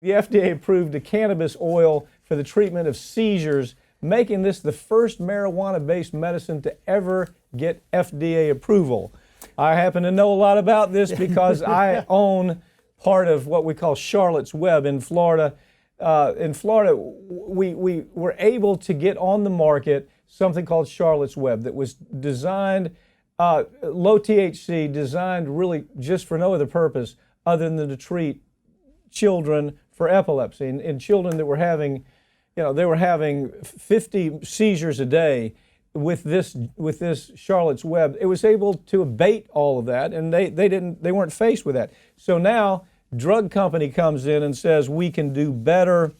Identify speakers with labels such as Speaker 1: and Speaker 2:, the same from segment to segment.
Speaker 1: the FDA approved a cannabis oil for the treatment of seizures, making this the first marijuana-based medicine to ever get FDA approval. I happen to know a lot about this because I own part of what we call Charlotte's Web in Florida. We were able to get on the market something called Charlotte's Web that was designed, low THC, designed really just for no other purpose other than to treat children for epilepsy. And children that were having, they were having 50 seizures a day with this Charlotte's Web. It was able to abate all of that, and they weren't faced with that. So now drug company comes in and says we can do better.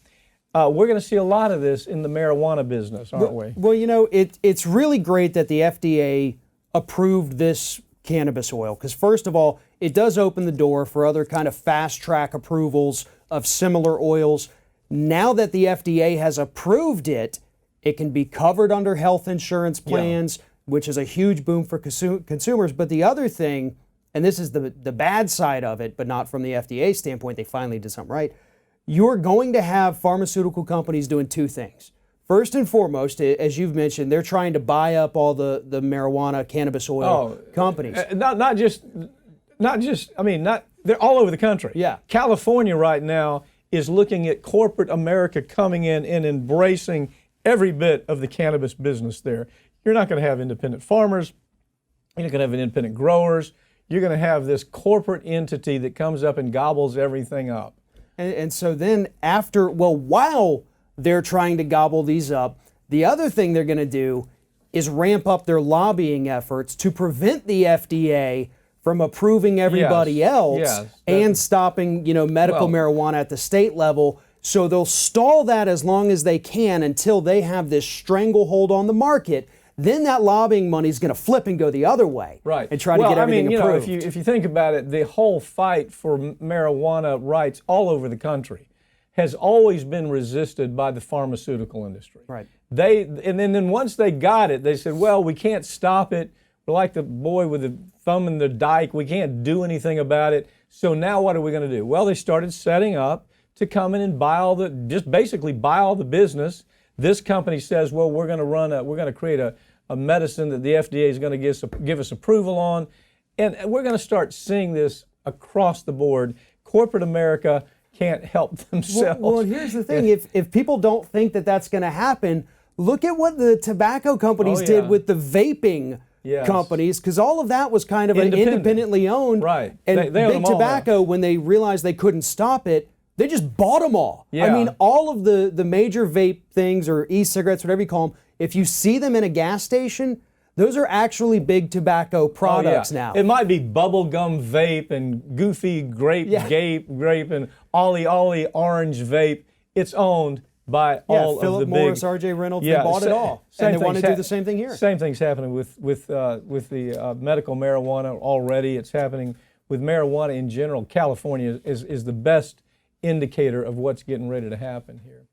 Speaker 1: We're going to see a lot of this in the marijuana business, aren't we?
Speaker 2: Well, it's really great that the FDA approved this cannabis oil, because first of all, it does open the door for other kind of fast track approvals of similar oils. Now that the FDA has approved it, it can be covered under health insurance plans, which is a huge boom for consumers. But the other thing, and this is the bad side of it, but not from the FDA standpoint, they finally did something right. You're going to have pharmaceutical companies doing two things. First and foremost, as you've mentioned, they're trying to buy up all the marijuana, cannabis oil companies. They're all over the country. Yeah.
Speaker 1: California right now is looking at corporate America coming in and embracing every bit of the cannabis business there. You're not going to have independent farmers. You're not going to have independent growers. You're going to have this corporate entity that comes up and gobbles everything up.
Speaker 2: And so then while they're trying to gobble these up, the other thing they're going to do is ramp up their lobbying efforts to prevent the FDA from approving everybody else and stopping, medical marijuana at the state level. So they'll stall that as long as they can until they have this stranglehold on the market. Then that lobbying money is going to flip and go the other way,
Speaker 1: right?
Speaker 2: And try to get everything approved.
Speaker 1: If you think about it, the whole fight for marijuana rights all over the country has always been resisted by the pharmaceutical industry.
Speaker 2: Right.
Speaker 1: And then once they got it, they said, well, we can't stop it. We're like the boy with the thumb in the dike. We can't do anything about it. So now what are we going to do? Well, they started setting up to come in and buy all the business. This company says, well, we're going to create a medicine that the FDA is going to give us approval on. And we're going to start seeing this across the board. Corporate America can't help themselves.
Speaker 2: Well, here's the thing. If people don't think that that's going to happen, look at what the tobacco companies did with the vaping companies, because all of that was kind of independently owned.
Speaker 1: Right.
Speaker 2: And
Speaker 1: they
Speaker 2: Big Tobacco, when they realized they couldn't stop it, they just bought them all.
Speaker 1: Yeah.
Speaker 2: I mean, all of the major vape things, or e-cigarettes, whatever you call them, if you see them in a gas station, those are actually Big Tobacco products now.
Speaker 1: It might be bubblegum vape and Goofy grape and Ollie orange vape. It's owned by all of the
Speaker 2: Philip
Speaker 1: big...
Speaker 2: Morris, R.J. Reynolds, they bought it all. And they want to do the same thing here.
Speaker 1: Same thing's happening with the medical marijuana already. It's happening with marijuana in general. California is the best indicator of what's getting ready to happen here.